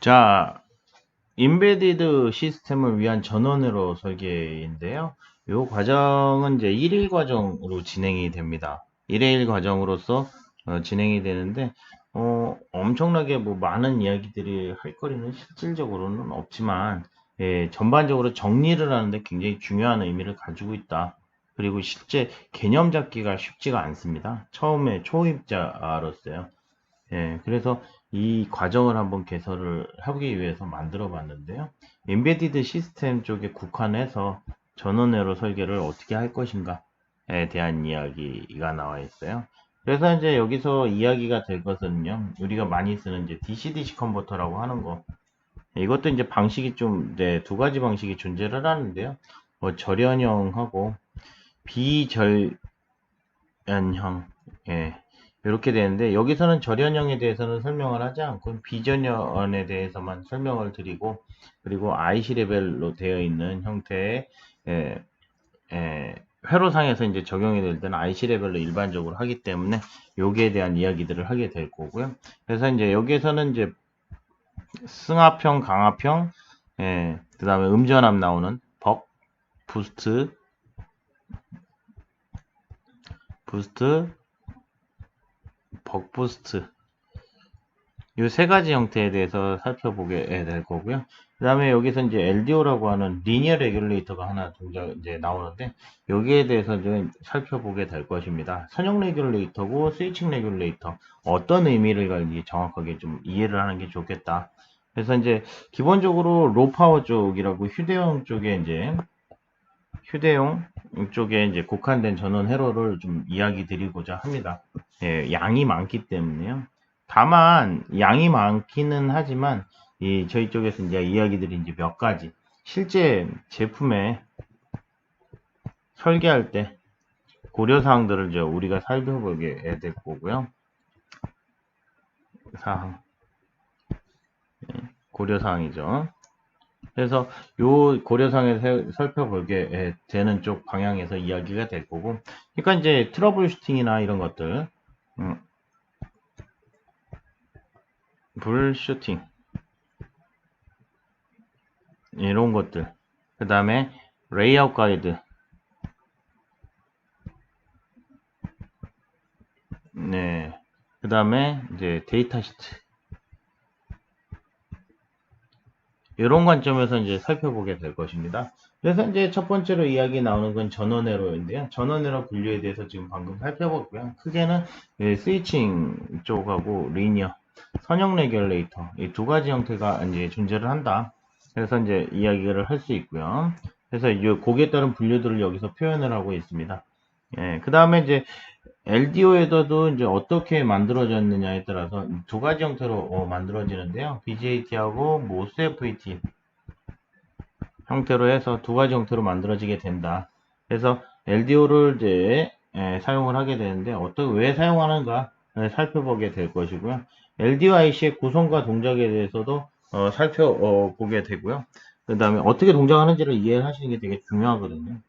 자, 인베디드 시스템을 위한 전원회로 설계인데요. 이 과정은 이제 1일 과정으로 진행이 됩니다. 1일 과정으로서 진행이 되는데, 엄청나게 뭐 많은 이야기들이 할 거리는 실질적으로는 없지만, 전반적으로 정리를 하는데 굉장히 중요한 의미를 가지고 있다. 그리고 실제 개념 잡기가 쉽지가 않습니다. 처음에 초입자로서요. 그래서 이 과정을 한번 개설을 하기 위해서 만들어 봤는데요. 엔베디드 시스템 쪽에 국한해서 전원회로 설계를 어떻게 할 것인가에 대한 이야기가 나와 있어요. 그래서 이제 여기서 이야기가 될 것은요, 우리가 많이 쓰는 이제 DC-DC 컨버터라고 하는 거. 이것도 이제 방식이 좀, 두 가지 방식이 존재를 하는데요. 절연형하고 비절연형, 예, 이렇게 되는데 여기서는 절연형에 대해서는 설명을 하지 않고 비절연에 대해서만 설명을 드리고, 그리고 IC 레벨로 되어 있는 형태의 에, 회로상에서 이제 적용이 될 때는 IC 레벨로 일반적으로 하기 때문에 여기에 대한 이야기들을 하게 될 거고요. 그래서 이제 여기에서는 이제 승합형, 강합형, 그 다음에 음전압 나오는 벅, 부스트, 벅부스트, 이 세 가지 형태에 대해서 살펴보게 될 거고요. 그 다음에 여기서 이제 LDO라고 하는 리니어 레귤레이터가 하나 이제 나오는데, 여기에 대해서 좀 살펴보게 될 것입니다. 선형 레귤레이터고 스위칭 레귤레이터, 어떤 의미를 가지고 정확하게 좀 이해를 하는 게 좋겠다. 그래서 이제 기본적으로 로파워 쪽이라고 휴대용 쪽에 이제 국한된 전원 회로를 좀 이야기 드리고자 합니다. 양이 많기 때문에요. 다만 양이 많기는 하지만 저희 쪽에서 이제 이야기들이 이제 몇 가지 실제 제품에 설계할 때 고려 사항들을 이제 우리가 살펴보게 될 거고요. 고려 사항이죠. 그래서 요 고려사항에서 살펴보게 되는 쪽 방향에서 이야기가 될 거고, 그러니까 이제 트러블 슈팅이나 이런 것들, 불 슈팅 이런 것들, 그 다음에 레이아웃 가이드, 그 다음에 이제 데이터 시트, 이런 관점에서 이제 살펴보게 될 것입니다. 그래서 이제 첫 번째로 이야기 나오는 건 전원회로인데요. 전원회로 분류에 대해서 지금 방금 살펴봤고요. 크게는 스위칭 쪽하고 리니어, 선형 레귤레이터, 이 두 가지 형태가 이제 존재를 한다. 그래서 이제 이야기를 할 수 있고요. 그래서 이 거기에 따른 분류들을 여기서 표현을 하고 있습니다. 그 다음에 이제 LDO에서도 이제 어떻게 만들어졌느냐에 따라서 두 가지 형태로 만들어지는데요. BJT하고 뭐 CFET 형태로 해서 두 가지 형태로 만들어지게 된다. 그래서 LDO를 이제 사용을 하게 되는데 왜 사용하는가 살펴보게 될 것이고요. LDO IC의 구성과 동작에 대해서도 살펴보게 되고요. 그 다음에 어떻게 동작하는지를 이해하시는 게 되게 중요하거든요.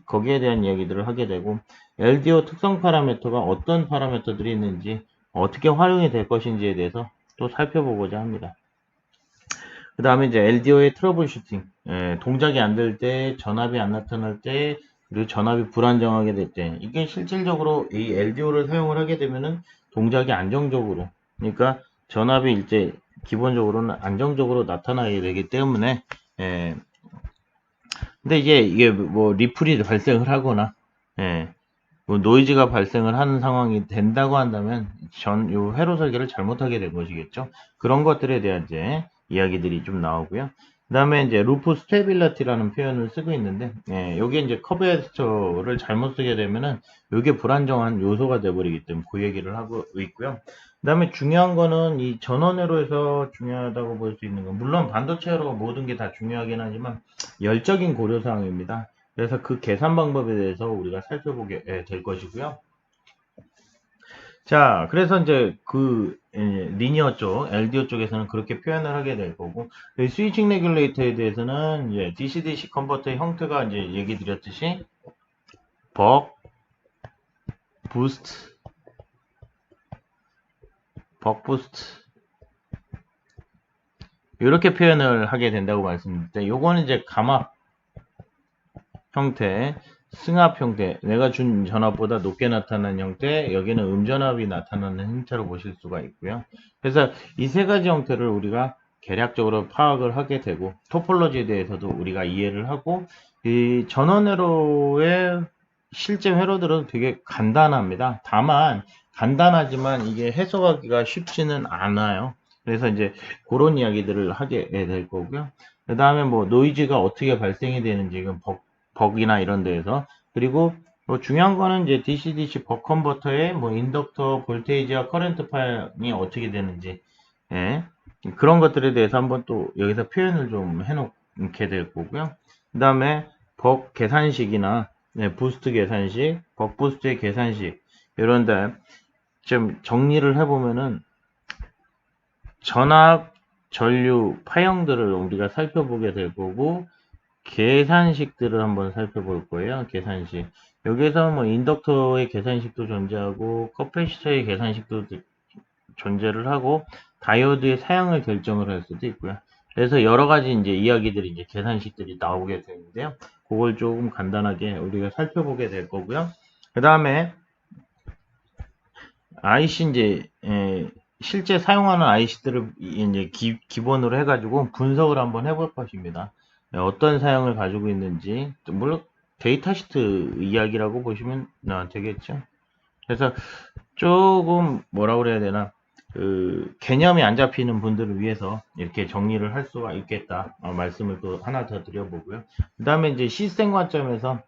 거기에 대한 이야기들을 하게 되고, LDO 특성 파라미터가 어떤 파라미터들이 있는지, 어떻게 활용이 될 것인지에 대해서 또 살펴보고자 합니다. 그 다음에 이제 LDO의 트러블 슈팅, 동작이 안 될 때, 전압이 안 나타날 때, 그리고 전압이 불안정하게 될 때, 이게 실질적으로 이 LDO를 사용을 하게 되면은 동작이 안정적으로, 그러니까 전압이 기본적으로는 안정적으로 나타나게 되기 때문에, 근데 이게 뭐 리플이 발생을 하거나, 뭐 노이즈가 발생을 하는 상황이 된다고 한다면 요 회로 설계를 잘못하게 된 것이겠죠. 그런 것들에 대한 이제 이야기들이 좀 나오고요. 그 다음에 이제 루프 스테빌러티라는 표현을 쓰고 있는데, 여기에 이제 커브에스터를 잘못 쓰게 되면은 이게 불안정한 요소가 돼버리기 때문에 그 얘기를 하고 있고요. 그 다음에 중요한 거는 이 전원회로에서 중요하다고 볼 수 있는 건, 물론 반도체 회로가 모든 게 다 중요하긴 하지만 열적인 고려사항입니다. 그래서 그 계산 방법에 대해서 우리가 살펴보게 될 것이고요. 자, 그래서 이제 리니어 쪽, LDO 쪽에서는 그렇게 표현을 하게 될 거고, 스위칭 레귤레이터에 대해서는 이제 DC-DC 컨버터의 형태가 이제 얘기 드렸듯이 벅, 부스트, 벅 부스트, 이렇게 표현을 하게 된다고 말씀드렸는데, 요거는 이제 감압 형태, 승합 형태, 내가 준 전압보다 높게 나타나는 형태, 여기는 음전압이 나타나는 형태로 보실 수가 있고요. 그래서 이 세 가지 형태를 우리가 계략적으로 파악을 하게 되고, 토폴로지에 대해서도 우리가 이해를 하고, 이 전원회로의 실제 회로들은 되게 간단합니다. 다만 간단하지만 이게 해석하기가 쉽지는 않아요. 그래서 이제 그런 이야기들을 하게 될 거고요. 그 다음에 뭐 노이즈가 어떻게 발생이 되는지, 벅이나 이런 데에서. 그리고 뭐 중요한 거는 이제 DC-DC 벅 컨버터의 뭐 인덕터 볼테이지와 커런트 파형이 어떻게 되는지, 예, 그런 것들에 대해서 한번 또 여기서 표현을 좀 해놓게 될 거고요. 그 다음에 벅 계산식이나, 네, 부스트 계산식, 벅 부스트의 계산식, 이런데 좀 정리를 해보면은 전압, 전류, 파형들을 우리가 살펴보게 될 거고, 계산식들을 한번 살펴볼 거예요. 계산식. 여기에서 뭐 인덕터의 계산식도 존재하고 커패시터의 계산식도 존재를 하고 다이오드의 사양을 결정을 할 수도 있고요. 그래서 여러 가지 이제 이야기들이 이제 계산식들이 나오게 되는데요. 그걸 조금 간단하게 우리가 살펴보게 될 거고요. 그 다음에 IC 이제 실제 사용하는 IC들을 이제 기본으로 해가지고 분석을 한번 해볼 것입니다. 어떤 사양을 가지고 있는지, 물론 데이터 시트 이야기라고 보시면 되겠죠. 그래서 조금 뭐라 그래야 되나, 그 개념이 안 잡히는 분들을 위해서 이렇게 정리를 할 수가 있겠다, 말씀을 또 하나 더 드려보고요. 그 다음에 이제 시스템 관점에서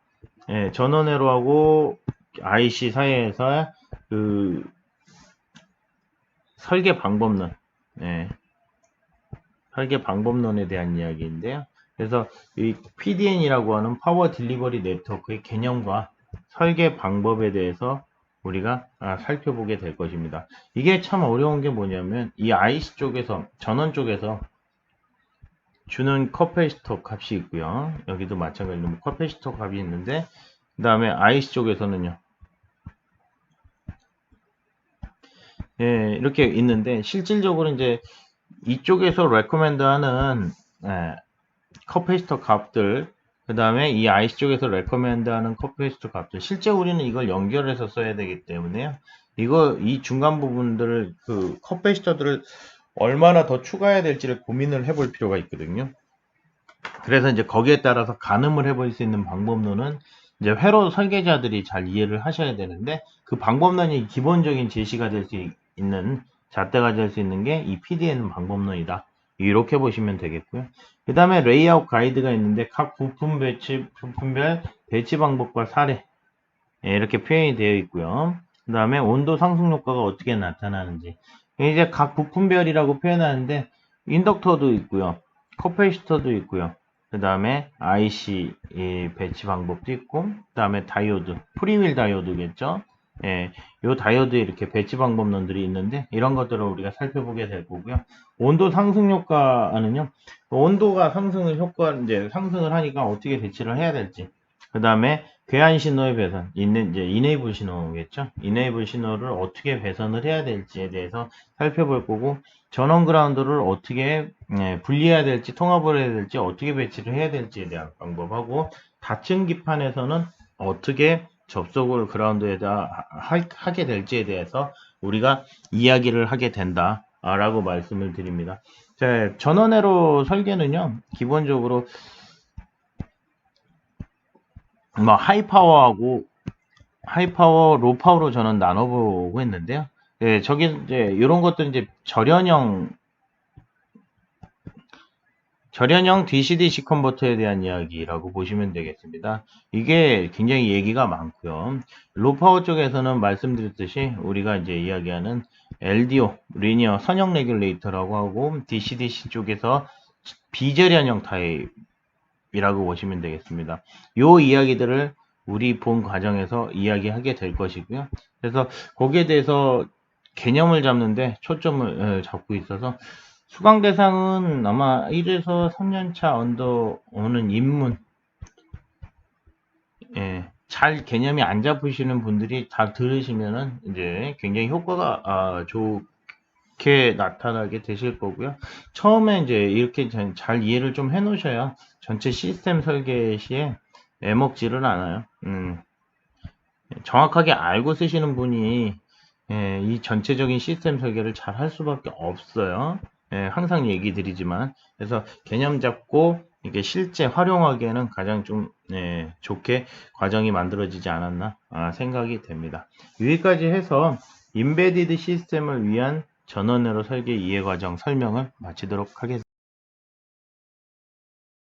전원회로하고 IC 사이에서 그 설계 방법론, 예, 설계 방법론에 대한 이야기인데요. 그래서 이 PDN이라고 하는 파워 딜리버리 네트워크의 개념과 설계 방법에 대해서 우리가 살펴보게 될 것입니다. 이게 참 어려운 게 뭐냐면 이 IC 쪽에서, 전원 쪽에서 주는 커패시터 값이 있고요. 여기도 마찬가지로 커패시터 값이 있는데, 그 다음에 IC 쪽에서는요, 예, 이렇게 있는데 실질적으로 이제 이쪽에서 레코멘드하는 커패시터 값들, 그 다음에 이 IC 쪽에서 레코멘드하는 커패시터 값들, 실제 우리는 이걸 연결해서 써야 되기 때문에요. 이 중간 부분들을, 그 커패시터들을 얼마나 더 추가해야 될지를 고민을 해볼 필요가 있거든요. 그래서 이제 거기에 따라서 가늠을 해볼 수 있는 방법론은 이제 회로 설계자들이 잘 이해를 하셔야 되는데, 그 방법론이 기본적인 제시가 될 수 있는, 잣대가 될 수 있는 게 이 PDN 방법론이다. 이렇게 보시면 되겠고요. 그 다음에 레이아웃 가이드가 있는데 각 부품별 배치 방법과 사례, 이렇게 표현이 되어 있고요. 그 다음에 온도 상승 효과가 어떻게 나타나는지, 이제 각 부품별이라고 표현하는데 인덕터도 있고요, 커패시터도 있고요, 그 다음에 IC 배치 방법도 있고, 그 다음에 다이오드, 프리윌 다이오드겠죠. 예, 요 다이오드 이렇게 배치 방법론들이 있는데 이런 것들을 우리가 살펴보게 될 거고요. 온도 상승 효과는요, 온도가 이제 상승을 하니까 어떻게 배치를 해야 될지, 그 다음에 괴한 신호의 배선, 이제 이네이블 신호겠죠. 이네이블 신호를 어떻게 배선을 해야 될지에 대해서 살펴볼 거고, 전원 그라운드를 어떻게 분리해야 될지, 통합을 해야 될지, 어떻게 배치를 해야 될지에 대한 방법하고, 다층 기판에서는 어떻게 접속을 그라운드에다 하게 될지에 대해서 우리가 이야기를 하게 된다라고 말씀을 드립니다. 자, 전원회로 설계는요, 기본적으로 뭐 하이파워, 로파워로 저는 나눠보고 있는데요. 예, 저기 이제 이런 것도 이제 절연형 DC-DC 컨버터에 대한 이야기라고 보시면 되겠습니다. 이게 굉장히 얘기가 많고요. 로파워 쪽에서는 말씀드렸듯이 우리가 이제 이야기하는 LDO, 리니어 선형 레귤레이터라고 하고, DC-DC 쪽에서 비절연형 타입이라고 보시면 되겠습니다. 요 이야기들을 우리 본 과정에서 이야기하게 될 것이고요. 그래서 거기에 대해서 개념을 잡는데 초점을 잡고 있어서, 수강 대상은 아마 1에서 3년차 언더 오는 입문, 잘 개념이 안 잡으시는 분들이 다 들으시면은 이제 굉장히 효과가 좋게 나타나게 되실 거고요. 처음에 이제 이렇게 잘 이해를 좀 해 놓으셔야 전체 시스템 설계 시에 애먹지를 않아요. 정확하게 알고 쓰시는 분이 이 전체적인 시스템 설계를 잘 할 수밖에 없어요. 항상 얘기 드리지만 그래서 개념 잡고 이게 실제 활용하기에는 가장 좀 좋게 과정이 만들어지지 않았나 생각이 됩니다. 여기까지 해서 인베디드 시스템을 위한 전원으로 설계 이해 과정 설명을 마치도록 하겠습니다.